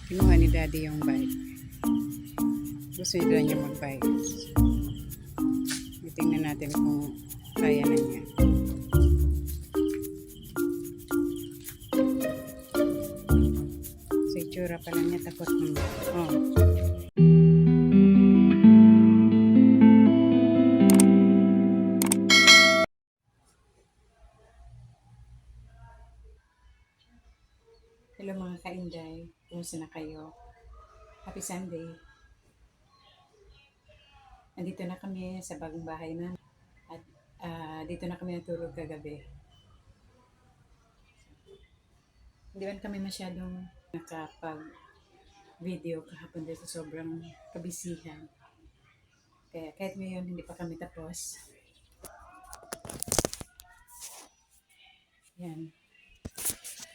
Kinuha ni Daddy yung bike. Gusto niya mag-bike. Tingnan natin kung kaya na niya. Sa itsura pala niya, takot naman. Oh. Hello mga kainday, kumusta na kayo? Happy Sunday! Nandito na kami sa bagong bahay na at dito na kami natulog kagabi. Hindi man kami masyadong nakapag-video kahapon dito sa sobrang kabisihan. Kaya kahit ngayon hindi pa kami tapos. Yan.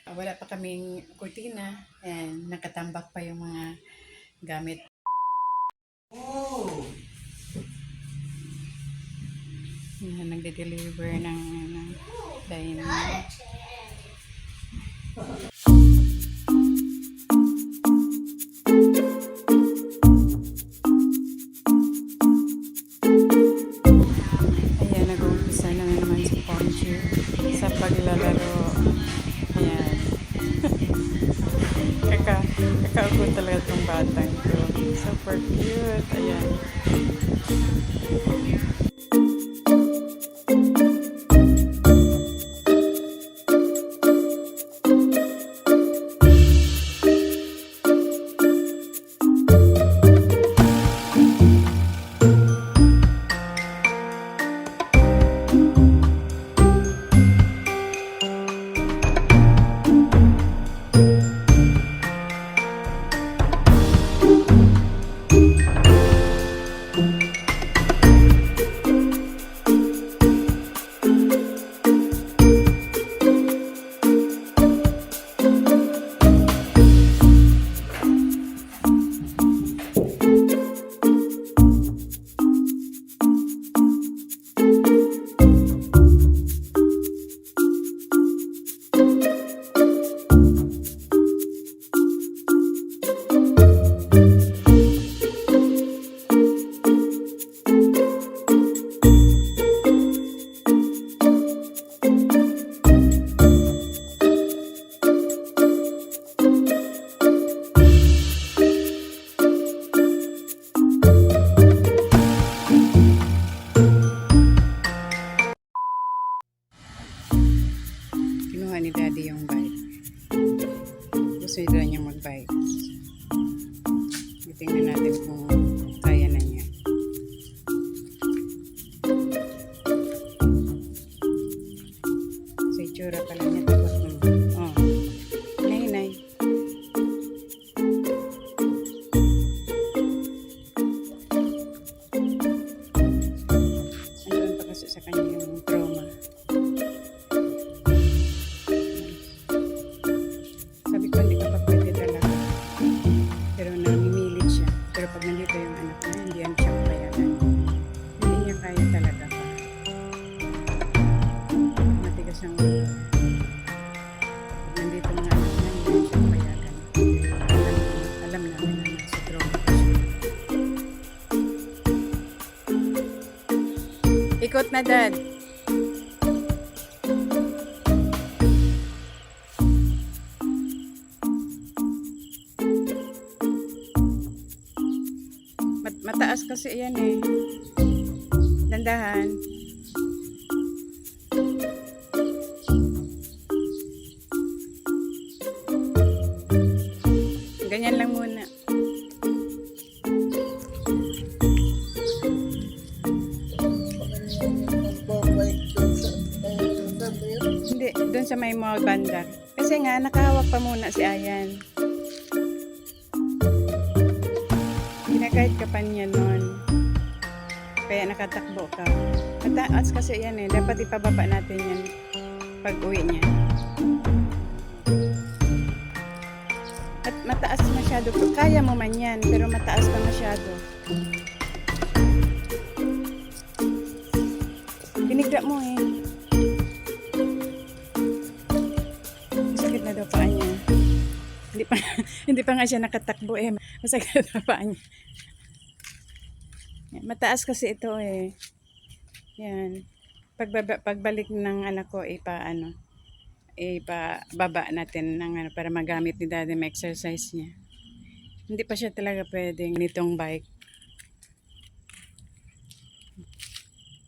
Wala pa kaming kurtina and nakatambak pa yung mga gamit. Oh! Yan, nagde-deliver ng dining. Ayan, nag-uumpisa na naman si Ponchi sa paglalaro. Ayan. Kakaugot talaga itong batang ko. Super cute. Ayan. Kinuha ni Daddy yung bike. Gusto niya mag-bike. Tingnan natin kung kaya na niya. Sa itsura pala niya, takot naman. Oh. Nay. Andun pa kasi sa kanya yung trauma. Sabi ko, hindi ka pa pwede talaga. Pero namimilit siya. Pero pag nandito yung anak niya, hindi yan siya payagan. Hindi niya kaya talaga pa. Matigas ang ulo. Pag nandito mga anak niya, hindi yan siya payagan. Alam namin na nasa trauma siya. Ikot na, Dad. Mataas kasi yan eh. Dandahan. Ganyan lang muna. Hindi, doon sa may mall banda. Kasi nga, nakahawak pa muna si Ayan. Kahit kapan niya nun. Kaya nakatakbo ka. Mataas kasi yan eh. Dapat ipababa natin yan pag uwi niya. At mataas masyado. Kaya mo man yan, pero mataas pa masyado. Binigla mo eh. Sakit na daw paa niya. Hindi pa, hindi pa nga siya nakatakbo eh. Masakit na paa niya. Yan, mataas kasi ito eh. Yan. Pagbalik ng anak ko, ipababa natin ng para magamit ni daddy ma-exercise niya. Hindi pa siya talaga pwedeng nitong bike.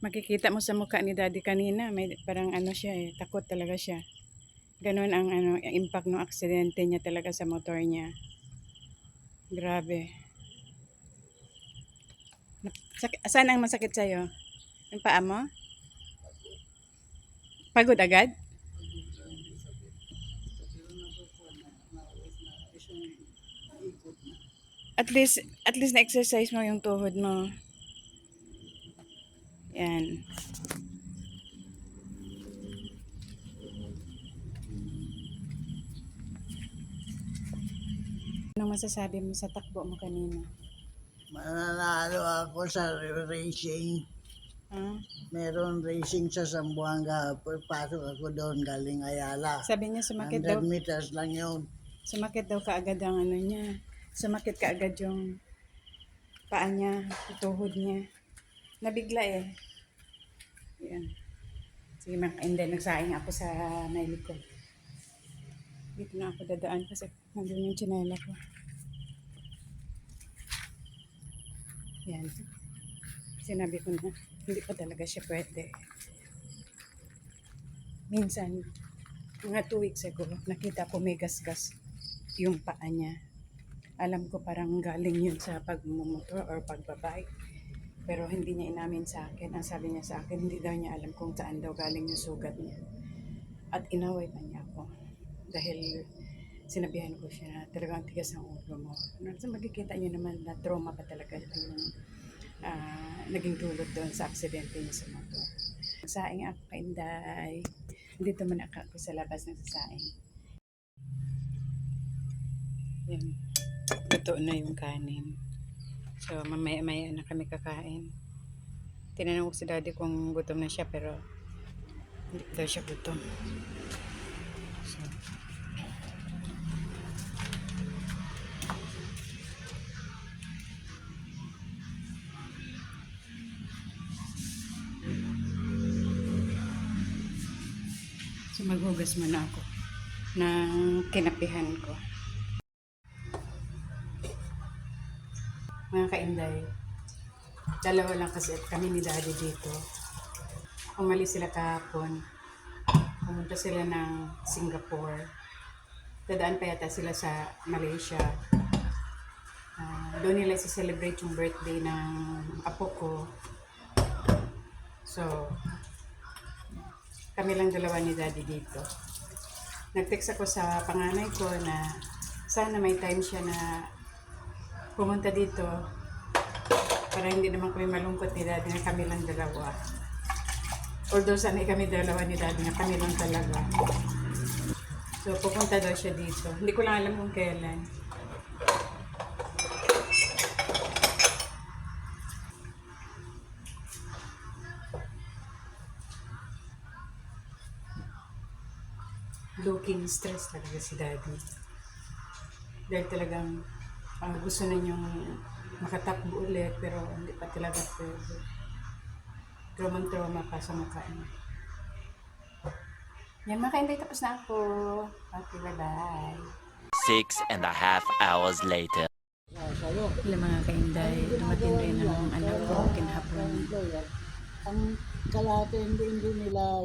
Makikita mo sa mukha ni daddy kanina, may parang siya eh, takot talaga siya. Ganon ang impact ng aksidente niya talaga sa motor niya. Grabe. Saan ang masakit sa'yo? Yung paa mo? Pagod agad? At least na-exercise mo yung tuhod mo. Yan. Anong masasabi mo sa takbo mo kanina? Mananalo ako sa racing. Ha? Meron racing sa Zamboanga. Pasok ako doon galing Ayala. Sabi niya 100 meters lang yun. sumakit daw kaagad ang niya. Sumakit kaagad yung paa niya, yung tuhod niya. Nabigla eh. Yan. Sige and then nagsaing ako sa naili ko. Dito na ako dadaan kasi nandun yung tsinela ko. Yan. Sinabi ko na, hindi pa talaga siya pwede. Minsan, mga 2 weeks ago, nakita ko may gasgas yung paa niya. Alam ko parang galing yun sa pagmumotor or pagbabike. Pero hindi niya inamin sa akin. Ang sabi niya sa akin, hindi daw niya alam kung saan daw galing yung sugat niya. At inaway pa niya ako. Dahil sinabihan ko siya na talagang tigas ang ulo mo. So magkikita niyo naman na trauma pa talaga yung naging dulot doon sa aksidente niya sa motor. Nagsaing ako kay Inday. Dito man ako sa labas nagsasaing. Yan. Luto na yung kanin. So mamaya-maya na kami kakain. Tinanong ko si daddy kung gutom na siya pero hindi daw siya gutom. So, maghugas muna ako ng kinapihan ko. Mga kainday, dalawa lang kasi kami ni daddy dito. Umalis sila kahapon. Pumunta sila ng Singapore. Dadaan pa yata sila sa Malaysia. Doon nila i-celebrate yung birthday ng apo ko. So, kami lang dalawa ni daddy dito. Nag-text ako sa panganay ko na sana may time siya na pumunta dito para hindi naman kami malungkot ni daddy na kami lang dalawa. Although sanay kami dalawa ni daddy na kami lang talaga. So pupunta daw siya dito. Hindi ko lang alam kung kailan. Looking stress talaga si daddy. Dahil talagang gusto na niyang makatakbo ulit pero hindi pa talaga pwede. Trauma pa sa mukha niya. Yan mga kainday, tapos na ako. Okay, bye-bye. 6.5 hours later. Hello mga kainday, dumating rin ang anak ko kinahapon. Ang kalate hindi nila